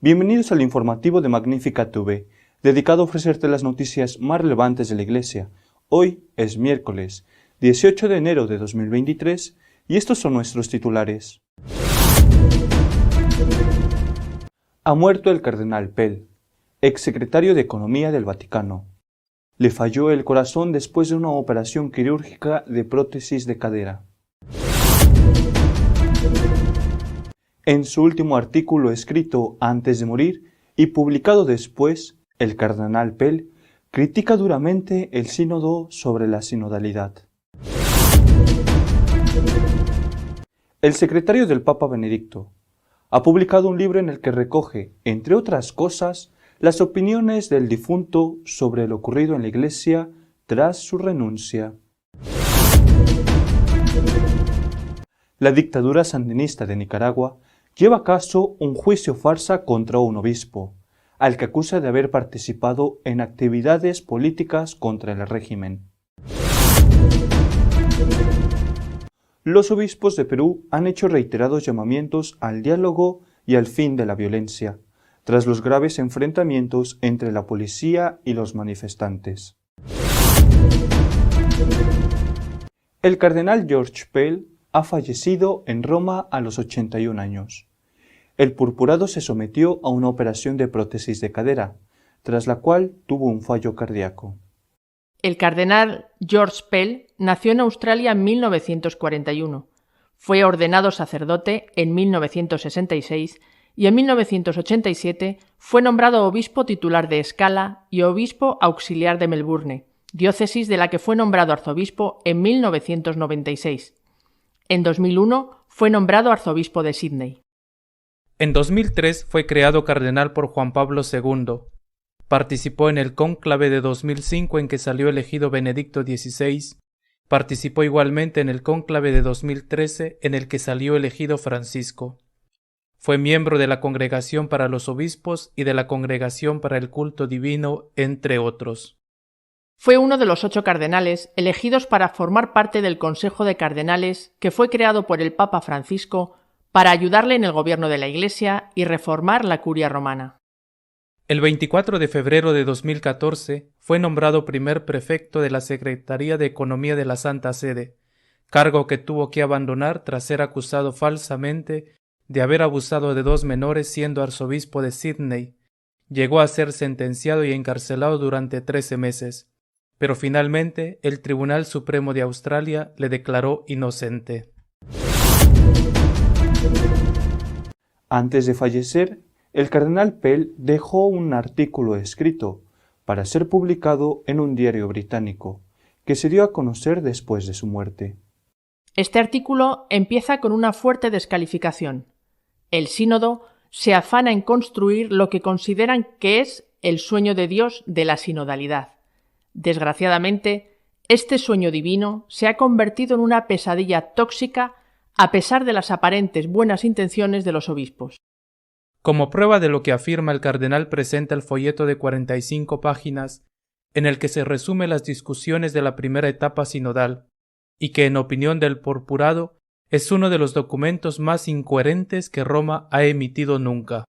Bienvenidos al informativo de Magnífica TV, dedicado a ofrecerte las noticias más relevantes de la Iglesia. Hoy es miércoles, 18 de enero de 2023, y estos son nuestros titulares. Ha muerto el cardenal Pell, exsecretario de Economía del Vaticano. Le falló el corazón después de una operación quirúrgica de prótesis de cadera. En su último artículo escrito antes de morir y publicado después, el cardenal Pell critica duramente el sínodo sobre la sinodalidad. El secretario del Papa Benedicto ha publicado un libro en el que recoge, entre otras cosas, las opiniones del difunto sobre lo ocurrido en la Iglesia tras su renuncia. La dictadura sandinista de Nicaragua lleva a cabo un juicio farsa contra un obispo, al que acusa de haber participado en actividades políticas contra el régimen. Los obispos de Perú han hecho reiterados llamamientos al diálogo y al fin de la violencia, tras los graves enfrentamientos entre la policía y los manifestantes. El cardenal George Pell ha fallecido en Roma a los 81 años. El purpurado se sometió a una operación de prótesis de cadera, tras la cual tuvo un fallo cardíaco. El cardenal George Pell nació en Australia en 1941. Fue ordenado sacerdote en 1966 y en 1987 fue nombrado obispo titular de Escala y obispo auxiliar de Melbourne, diócesis de la que fue nombrado arzobispo en 1996. En 2001 fue nombrado arzobispo de Sídney. En 2003 fue creado cardenal por Juan Pablo II. Participó en el cónclave de 2005 en que salió elegido Benedicto XVI. Participó igualmente en el cónclave de 2013 en el que salió elegido Francisco. Fue miembro de la Congregación para los Obispos y de la Congregación para el Culto Divino, entre otros. Fue uno de los 8 cardenales elegidos para formar parte del Consejo de Cardenales que fue creado por el Papa Francisco para ayudarle en el gobierno de la Iglesia y reformar la curia romana. El 24 de febrero de 2014 fue nombrado primer prefecto de la Secretaría de Economía de la Santa Sede, cargo que tuvo que abandonar tras ser acusado falsamente de haber abusado de 2 menores siendo arzobispo de Sídney. Llegó a ser sentenciado y encarcelado durante 13 meses. Pero finalmente el Tribunal Supremo de Australia le declaró inocente. Antes de fallecer, el cardenal Pell dejó un artículo escrito para ser publicado en un diario británico, que se dio a conocer después de su muerte. Este artículo empieza con una fuerte descalificación. El sínodo se afana en construir lo que consideran que es el sueño de Dios de la sinodalidad. Desgraciadamente, este sueño divino se ha convertido en una pesadilla tóxica a pesar de las aparentes buenas intenciones de los obispos. Como prueba de lo que afirma, el cardenal presenta el folleto de 45 páginas en el que se resumen las discusiones de la primera etapa sinodal y que, en opinión del purpurado, es uno de los documentos más incoherentes que Roma ha emitido nunca.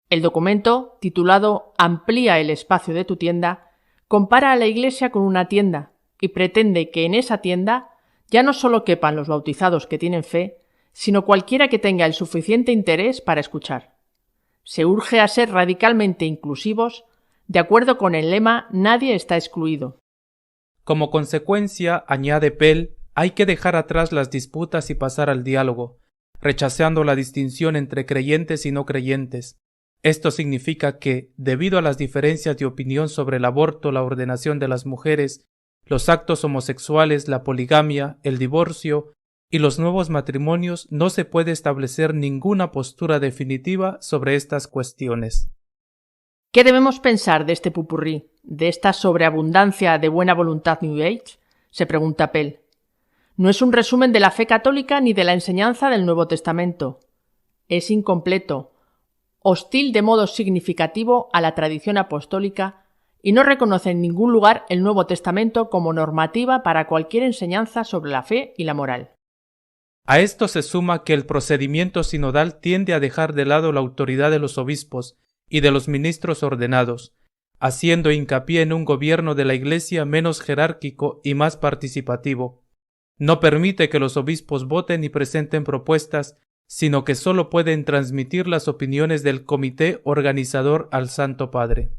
El documento, titulado Amplía el espacio de tu tienda, compara a la Iglesia con una tienda y pretende que en esa tienda ya no solo quepan los bautizados que tienen fe, sino cualquiera que tenga el suficiente interés para escuchar. Se urge a ser radicalmente inclusivos, de acuerdo con el lema Nadie está excluido. Como consecuencia, añade Pell, hay que dejar atrás las disputas y pasar al diálogo, rechazando la distinción entre creyentes y no creyentes. Esto significa que, debido a las diferencias de opinión sobre el aborto, la ordenación de las mujeres, los actos homosexuales, la poligamia, el divorcio y los nuevos matrimonios, no se puede establecer ninguna postura definitiva sobre estas cuestiones. ¿Qué debemos pensar de este popurrí, de esta sobreabundancia de buena voluntad New Age? Se pregunta Pell. No es un resumen de la fe católica ni de la enseñanza del Nuevo Testamento. Es incompleto, hostil de modo significativo a la tradición apostólica y no reconoce en ningún lugar el Nuevo Testamento como normativa para cualquier enseñanza sobre la fe y la moral. A esto se suma que el procedimiento sinodal tiende a dejar de lado la autoridad de los obispos y de los ministros ordenados, haciendo hincapié en un gobierno de la Iglesia menos jerárquico y más participativo. No permite que los obispos voten y presenten propuestas, sino que solo pueden transmitir las opiniones del comité organizador al Santo Padre.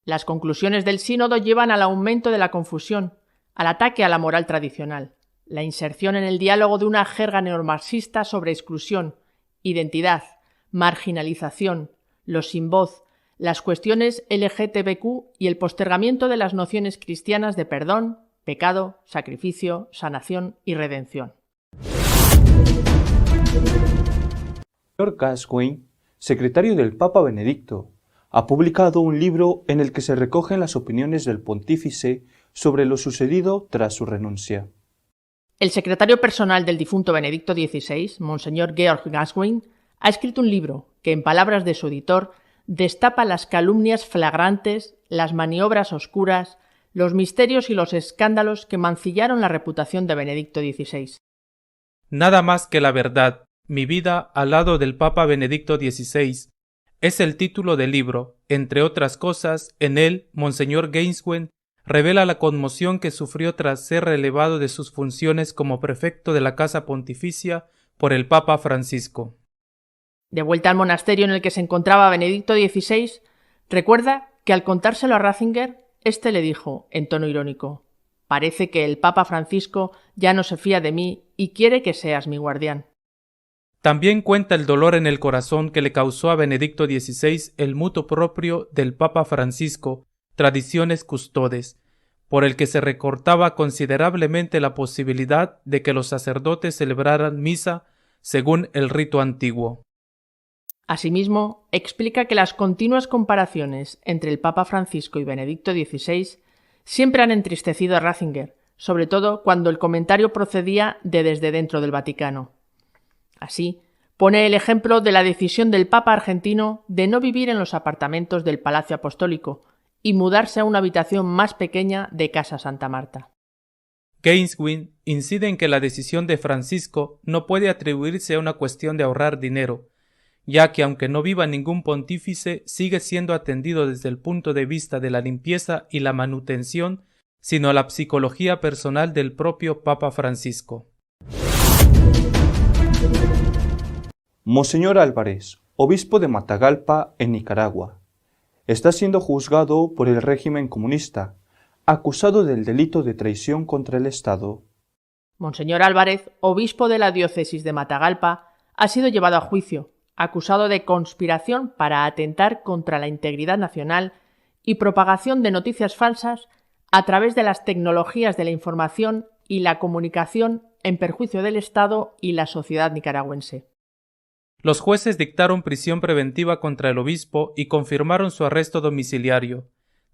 Las conclusiones del sínodo llevan al aumento de la confusión, al ataque a la moral tradicional, la inserción en el diálogo de una jerga neomarxista sobre exclusión, identidad, marginalización, los sin voz, las cuestiones LGTBQ y el postergamiento de las nociones cristianas de perdón, pecado, sacrificio, sanación y redención. George Gascoigne, secretario del Papa Benedicto, ha publicado un libro en el que se recogen las opiniones del pontífice sobre lo sucedido tras su renuncia. El secretario personal del difunto Benedicto XVI, Monseñor George Gascoigne, ha escrito un libro que, en palabras de su editor, destapa las calumnias flagrantes, las maniobras oscuras, los misterios y los escándalos que mancillaron la reputación de Benedicto XVI. Nada más que la verdad, mi vida al lado del Papa Benedicto XVI, es el título del libro. Entre otras cosas, en él, Monseñor Gascoigne revela la conmoción que sufrió tras ser relevado de sus funciones como prefecto de la Casa Pontificia por el Papa Francisco. De vuelta al monasterio en el que se encontraba Benedicto XVI, recuerda que al contárselo a Ratzinger, éste le dijo, en tono irónico: «Parece que el Papa Francisco ya no se fía de mí y quiere que seas mi guardián». También cuenta el dolor en el corazón que le causó a Benedicto XVI el mutuo propio del Papa Francisco, Traditiones Custodes, por el que se recortaba considerablemente la posibilidad de que los sacerdotes celebraran misa según el rito antiguo. Asimismo, explica que las continuas comparaciones entre el Papa Francisco y Benedicto XVI siempre han entristecido a Ratzinger, sobre todo cuando el comentario procedía de desde dentro del Vaticano. Así, pone el ejemplo de la decisión del Papa argentino de no vivir en los apartamentos del Palacio Apostólico y mudarse a una habitación más pequeña de Casa Santa Marta. Gascoigne incide en que la decisión de Francisco no puede atribuirse a una cuestión de ahorrar dinero, ya que aunque no viva ningún pontífice, sigue siendo atendido desde el punto de vista de la limpieza y la manutención, sino a la psicología personal del propio Papa Francisco. Monseñor Álvarez, obispo de Matagalpa, en Nicaragua, está siendo juzgado por el régimen comunista, acusado del delito de traición contra el Estado. Monseñor Álvarez, obispo de la diócesis de Matagalpa, ha sido llevado a juicio, acusado de conspiración para atentar contra la integridad nacional y propagación de noticias falsas a través de las tecnologías de la información y la comunicación en perjuicio del Estado y la sociedad nicaragüense. Los jueces dictaron prisión preventiva contra el obispo y confirmaron su arresto domiciliario.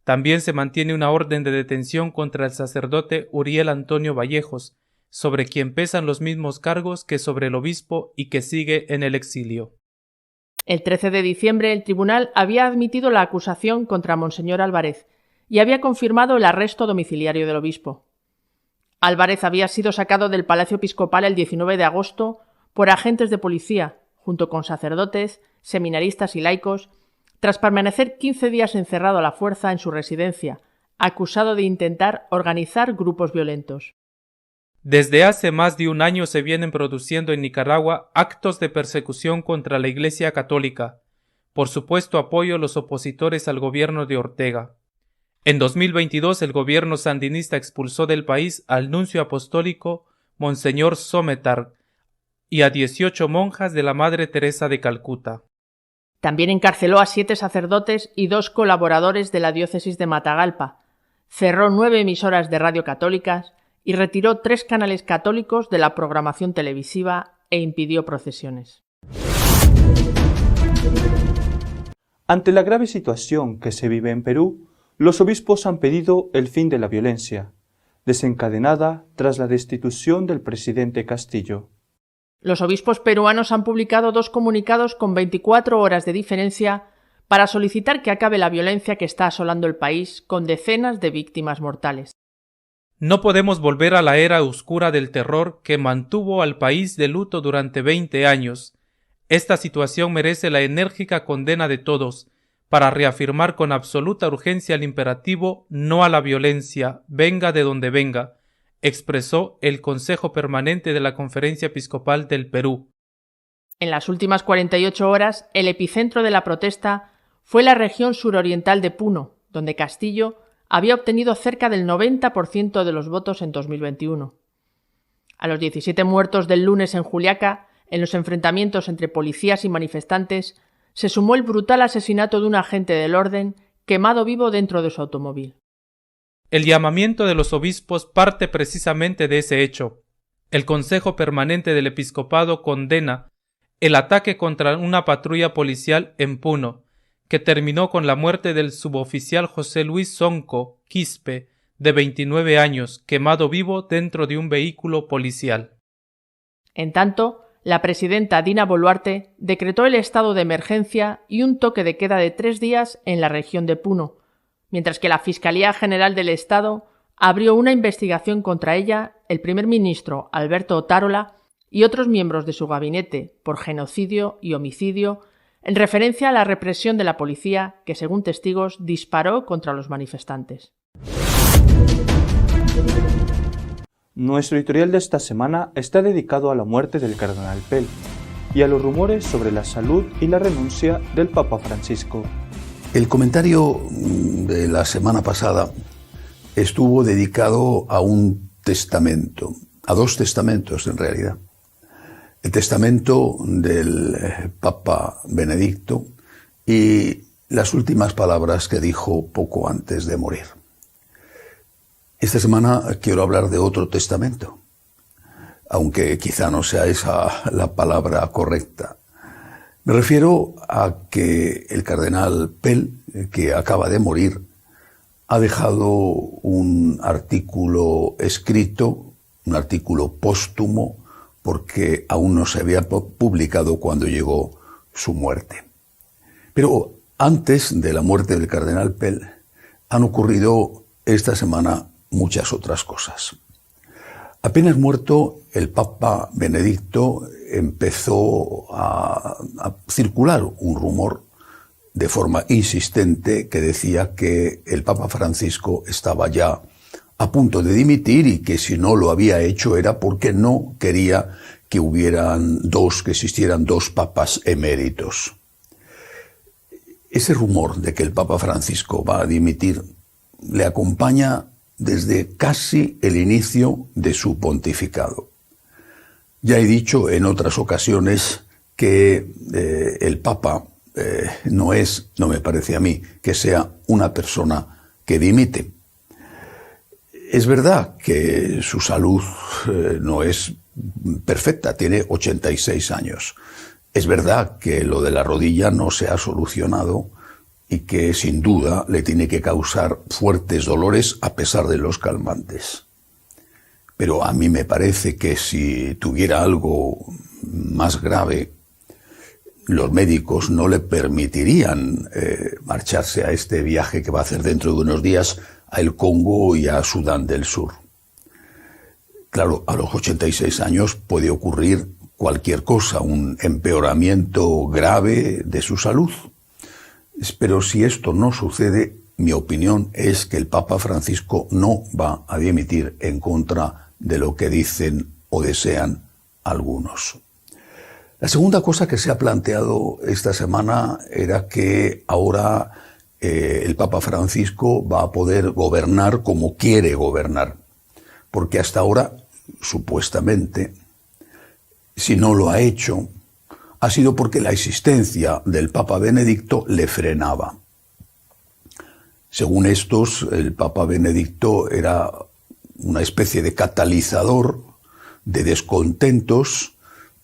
También se mantiene una orden de detención contra el sacerdote Uriel Antonio Vallejos, sobre quien pesan los mismos cargos que sobre el obispo y que sigue en el exilio. El 13 de diciembre el tribunal había admitido la acusación contra Monseñor Álvarez y había confirmado el arresto domiciliario del obispo. Álvarez había sido sacado del Palacio Episcopal el 19 de agosto por agentes de policía, junto con sacerdotes, seminaristas y laicos, tras permanecer 15 días encerrado a la fuerza en su residencia, acusado de intentar organizar grupos violentos. Desde hace más de un año se vienen produciendo en Nicaragua actos de persecución contra la Iglesia Católica, por supuesto apoyo a los opositores al gobierno de Ortega. En 2022 el gobierno sandinista expulsó del país al nuncio apostólico Monseñor Sometar y a 18 monjas de la Madre Teresa de Calcuta. También encarceló a 7 sacerdotes y 2 colaboradores de la diócesis de Matagalpa, cerró 9 emisoras de radio católicas y retiró 3 canales católicos de la programación televisiva e impidió procesiones. Ante la grave situación que se vive en Perú, los obispos han pedido el fin de la violencia, desencadenada tras la destitución del presidente Castillo. Los obispos peruanos han publicado 2 comunicados con 24 horas de diferencia para solicitar que acabe la violencia que está asolando el país con decenas de víctimas mortales. No podemos volver a la era oscura del terror que mantuvo al país de luto durante 20 años. Esta situación merece la enérgica condena de todos, para reafirmar con absoluta urgencia el imperativo no a la violencia, venga de donde venga, expresó el Consejo Permanente de la Conferencia Episcopal del Perú. En las últimas 48 horas, el epicentro de la protesta fue la región suroriental de Puno, donde Castillo había obtenido cerca del 90% de los votos en 2021. A los 17 muertos del lunes en Juliaca, en los enfrentamientos entre policías y manifestantes, se sumó el brutal asesinato de un agente del orden quemado vivo dentro de su automóvil. El llamamiento de los obispos parte precisamente de ese hecho. El Consejo Permanente del Episcopado condena el ataque contra una patrulla policial en Puno, que terminó con la muerte del suboficial José Luis Sonco Quispe, de 29 años, quemado vivo dentro de un vehículo policial. En tanto, la presidenta Dina Boluarte decretó el estado de emergencia y un toque de queda de 3 días en la región de Puno, mientras que la Fiscalía General del Estado abrió una investigación contra ella, el primer ministro Alberto Otárola y otros miembros de su gabinete por genocidio y homicidio, en referencia a la represión de la policía que, según testigos, disparó contra los manifestantes. Nuestro editorial de esta semana está dedicado a la muerte del cardenal Pell y a los rumores sobre la salud y la renuncia del Papa Francisco. El comentario de la semana pasada estuvo dedicado a un testamento, a 2 testamentos en realidad. El testamento del Papa Benedicto y las últimas palabras que dijo poco antes de morir. Esta semana quiero hablar de otro testamento, aunque quizá no sea esa la palabra correcta. Me refiero a que el cardenal Pell, que acaba de morir, ha dejado un artículo escrito, un artículo póstumo, porque aún no se había publicado cuando llegó su muerte. Pero antes de la muerte del cardenal Pell, han ocurrido esta semana muchas otras cosas. Apenas muerto, el Papa Benedicto empezó a circular un rumor de forma insistente que decía que el Papa Francisco estaba ya a punto de dimitir y que si no lo había hecho era porque no quería que existieran 2 papas eméritos. Ese rumor de que el Papa Francisco va a dimitir le acompaña desde casi el inicio de su pontificado. Ya he dicho en otras ocasiones que el Papa no me parece a mí, que sea una persona que dimite. Es verdad que su salud no es perfecta, tiene 86 años. Es verdad que lo de la rodilla no se ha solucionado y que sin duda le tiene que causar fuertes dolores a pesar de los calmantes. Pero a mí me parece que si tuviera algo más grave, los médicos no le permitirían marcharse a este viaje que va a hacer dentro de unos días a el Congo y a Sudán del Sur. Claro, a los 86 años puede ocurrir cualquier cosa, un empeoramiento grave de su salud. Pero si esto no sucede, mi opinión es que el Papa Francisco no va a dimitir en contra de lo que dicen o desean algunos. La segunda cosa que se ha planteado esta semana era que ahora el Papa Francisco va a poder gobernar como quiere gobernar, porque hasta ahora, supuestamente, si no lo ha hecho, ha sido porque la existencia del Papa Benedicto le frenaba. Según estos, el Papa Benedicto era una especie de catalizador de descontentos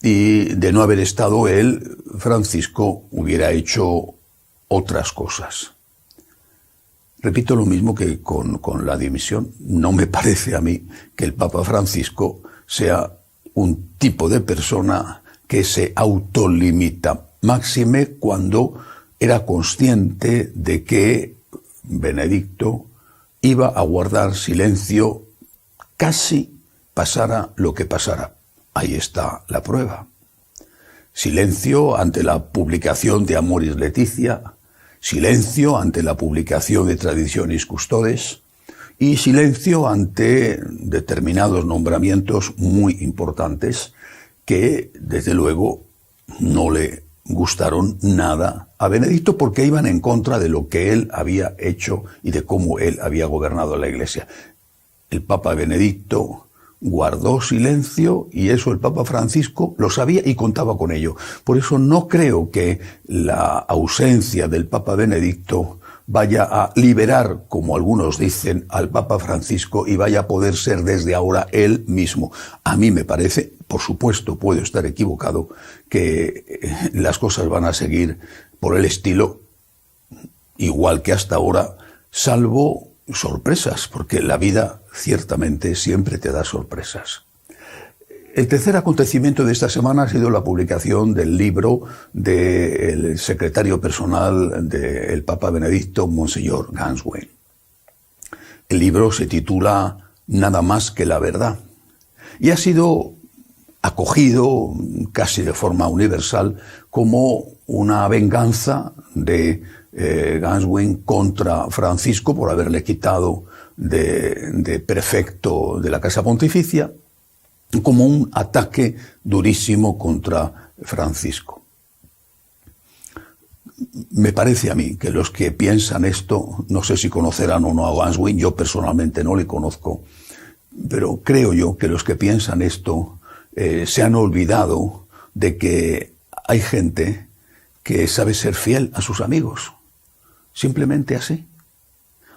y de no haber estado él, Francisco hubiera hecho otras cosas. Repito lo mismo que con la dimisión. No me parece a mí que el Papa Francisco sea un tipo de persona que se autolimita, máxime cuando era consciente de que Benedicto iba a guardar silencio casi pasara lo que pasara. Ahí está la prueba. Silencio ante la publicación de Amoris Laetitia, silencio ante la publicación de Traditionis Custodes y silencio ante determinados nombramientos muy importantes que, desde luego, no le gustaron nada a Benedicto porque iban en contra de lo que él había hecho y de cómo él había gobernado la Iglesia. El Papa Benedicto guardó silencio y eso el Papa Francisco lo sabía y contaba con ello. Por eso no creo que la ausencia del Papa Benedicto vaya a liberar, como algunos dicen, al Papa Francisco y vaya a poder ser desde ahora él mismo. A mí me parece, por supuesto, puedo estar equivocado, que las cosas van a seguir por el estilo igual que hasta ahora, salvo sorpresas, porque la vida ciertamente siempre te da sorpresas. El tercer acontecimiento de esta semana ha sido la publicación del libro del secretario personal del Papa Benedicto, Monseñor Ganswein. El libro se titula Nada más que la verdad y ha sido acogido casi de forma universal como una venganza de Ganswein contra Francisco por haberle quitado de prefecto de la Casa Pontificia, como un ataque durísimo contra Francisco. Me parece a mí que los que piensan esto, no sé si conocerán o no a Ganswein, yo personalmente no le conozco, pero creo yo que los que piensan esto se han olvidado de que hay gente que sabe ser fiel a sus amigos, simplemente así.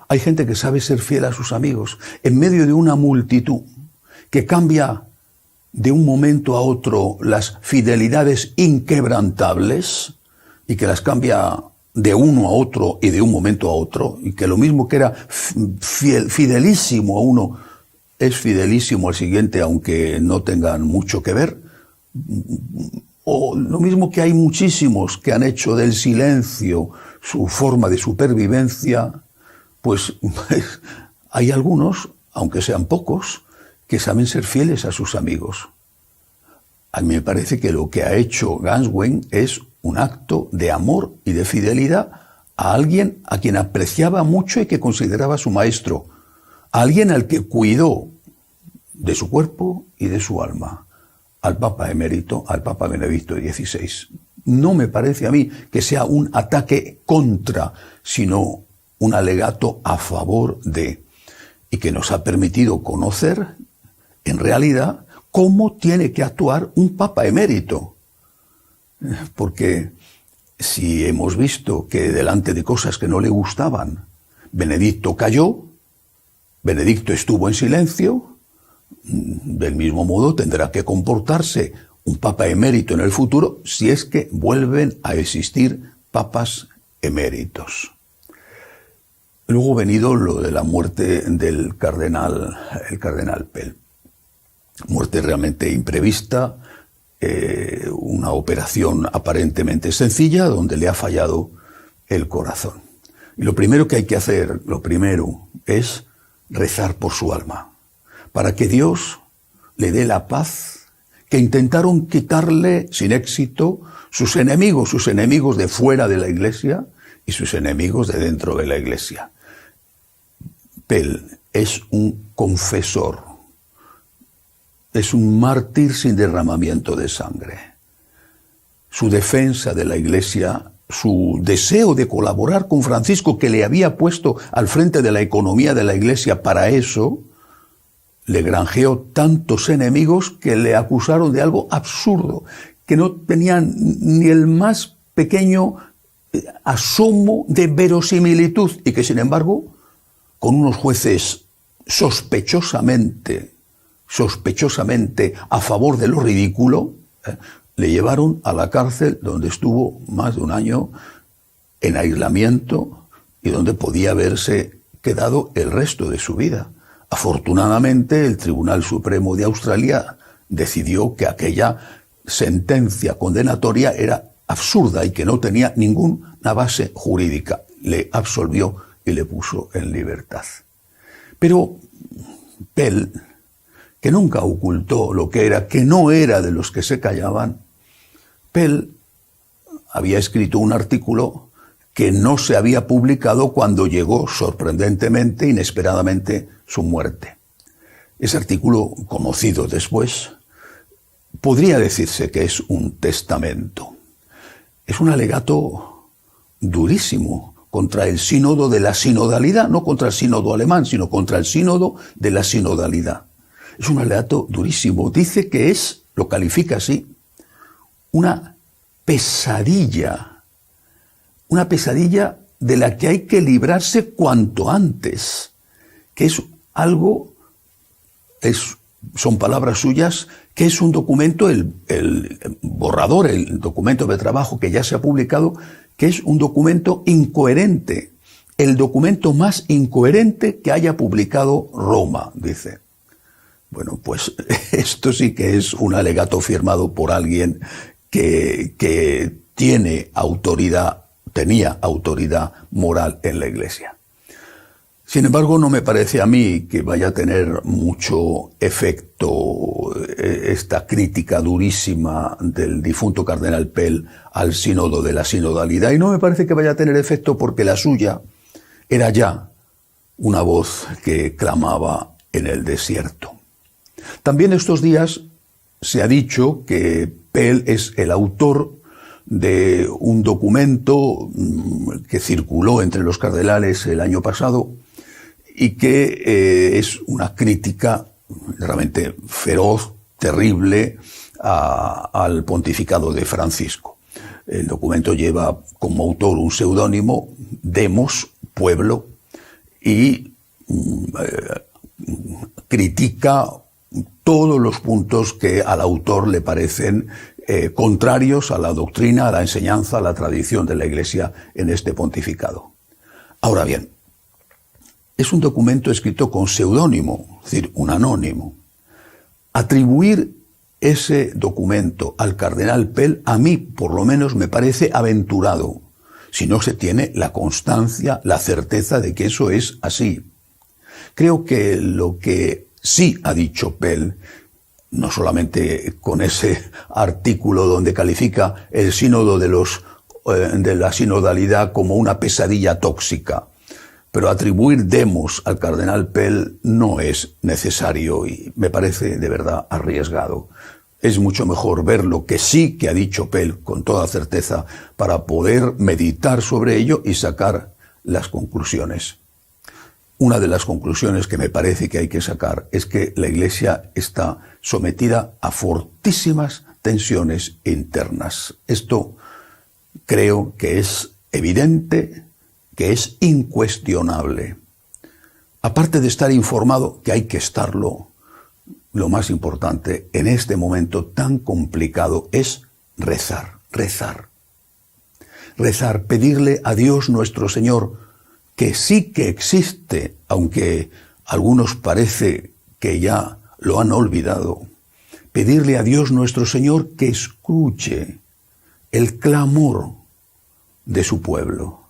Hay gente que sabe ser fiel a sus amigos en medio de una multitud que cambia de un momento a otro las fidelidades inquebrantables y que las cambia de uno a otro y de un momento a otro, y que lo mismo que era fidelísimo a uno es fidelísimo al siguiente aunque no tengan mucho que ver, o lo mismo que hay muchísimos que han hecho del silencio su forma de supervivencia, pues hay algunos, aunque sean pocos, que saben ser fieles a sus amigos. A mí me parece que lo que ha hecho Ganswein es un acto de amor y de fidelidad a alguien a quien apreciaba mucho y que consideraba su maestro, a alguien al que cuidó de su cuerpo y de su alma, al Papa emérito, al Papa Benedicto XVI. No me parece a mí que sea un ataque contra, sino un alegato a favor de, y que nos ha permitido conocer en realidad cómo tiene que actuar un Papa emérito. Porque si hemos visto que delante de cosas que no le gustaban, Benedicto cayó, Benedicto estuvo en silencio, del mismo modo tendrá que comportarse un Papa emérito en el futuro si es que vuelven a existir papas eméritos. Luego ha venido lo de la muerte del cardenal Pell. Muerte realmente imprevista, una operación aparentemente sencilla donde le ha fallado el corazón. Y lo primero que hay que hacer, es rezar por su alma, para que Dios le dé la paz que intentaron quitarle sin éxito sus enemigos de fuera de la Iglesia y sus enemigos de dentro de la Iglesia. Pell es un confesor, es un mártir sin derramamiento de sangre. Su defensa de la Iglesia, su deseo de colaborar con Francisco, que le había puesto al frente de la economía de la Iglesia para eso, le granjeó tantos enemigos que le acusaron de algo absurdo, que no tenían ni el más pequeño asomo de verosimilitud y que, sin embargo, con unos jueces sospechosamente a favor de lo ridículo, le llevaron a la cárcel donde estuvo más de un año en aislamiento y donde podía haberse quedado el resto de su vida. Afortunadamente, el Tribunal Supremo de Australia decidió que aquella sentencia condenatoria era absurda y que no tenía ninguna base jurídica. Le absolvió y le puso en libertad. Pero Pell, que nunca ocultó lo que era, que no era de los que se callaban, Pell había escrito un artículo que no se había publicado cuando llegó sorprendentemente, inesperadamente, su muerte. Ese artículo, conocido después, podría decirse que es un testamento. Es un alegato durísimo contra el sínodo de la sinodalidad, no contra el sínodo alemán, sino contra el sínodo de la sinodalidad. Es un alegato durísimo. Dice que es, lo califica así, una pesadilla de la que hay que librarse cuanto antes, que es algo, son palabras suyas, que es un documento, el borrador, el documento de trabajo que ya se ha publicado, que es un documento incoherente, el documento más incoherente que haya publicado Roma, dice. Bueno, pues esto sí que es un alegato firmado por alguien que tenía autoridad moral en la Iglesia. Sin embargo, no me parece a mí que vaya a tener mucho efecto esta crítica durísima del difunto cardenal Pell al sínodo de la sinodalidad, y no me parece que vaya a tener efecto porque la suya era ya una voz que clamaba en el desierto. También estos días se ha dicho que Pell es el autor de un documento que circuló entre los cardenales el año pasado y que es una crítica realmente feroz, terrible, al pontificado de Francisco. El documento lleva como autor un seudónimo, Demos, pueblo, y critica todos los puntos que al autor le parecen contrarios a la doctrina, a la enseñanza, a la tradición de la Iglesia en este pontificado. Ahora bien, es un documento escrito con seudónimo, es decir, un anónimo. Atribuir ese documento al cardenal Pell, a mí por lo menos me parece aventurado, si no se tiene la constancia, la certeza de que eso es así. Creo que lo que sí ha dicho Pell, no solamente con ese artículo donde califica el sínodo de la sinodalidad como una pesadilla tóxica, pero atribuir demos al cardenal Pell no es necesario y me parece de verdad arriesgado. Es mucho mejor ver lo que sí que ha dicho Pell con toda certeza para poder meditar sobre ello y sacar las conclusiones. Una de las conclusiones que me parece que hay que sacar es que la Iglesia está sometida a fortísimas tensiones internas. Esto creo que es evidente, que es incuestionable. Aparte de estar informado, que hay que estarlo, lo más importante en este momento tan complicado es rezar, pedirle a Dios nuestro Señor, que sí que existe, aunque algunos parece que ya lo han olvidado, pedirle a Dios nuestro Señor que escuche el clamor de su pueblo,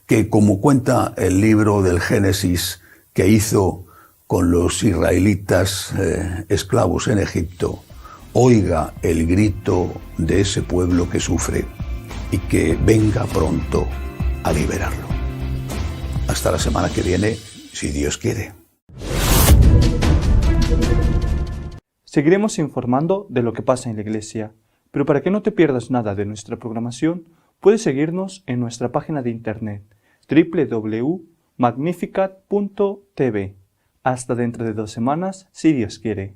que como cuenta el libro del Génesis que hizo con los israelitas esclavos en Egipto, oiga el grito de ese pueblo que sufre y que venga pronto a liberarlo. Hasta la semana que viene, si Dios quiere. Seguiremos informando de lo que pasa en la Iglesia, pero para que no te pierdas nada de nuestra programación, puedes seguirnos en nuestra página de internet www.magnificat.tv. Hasta dentro de 2 semanas, si Dios quiere.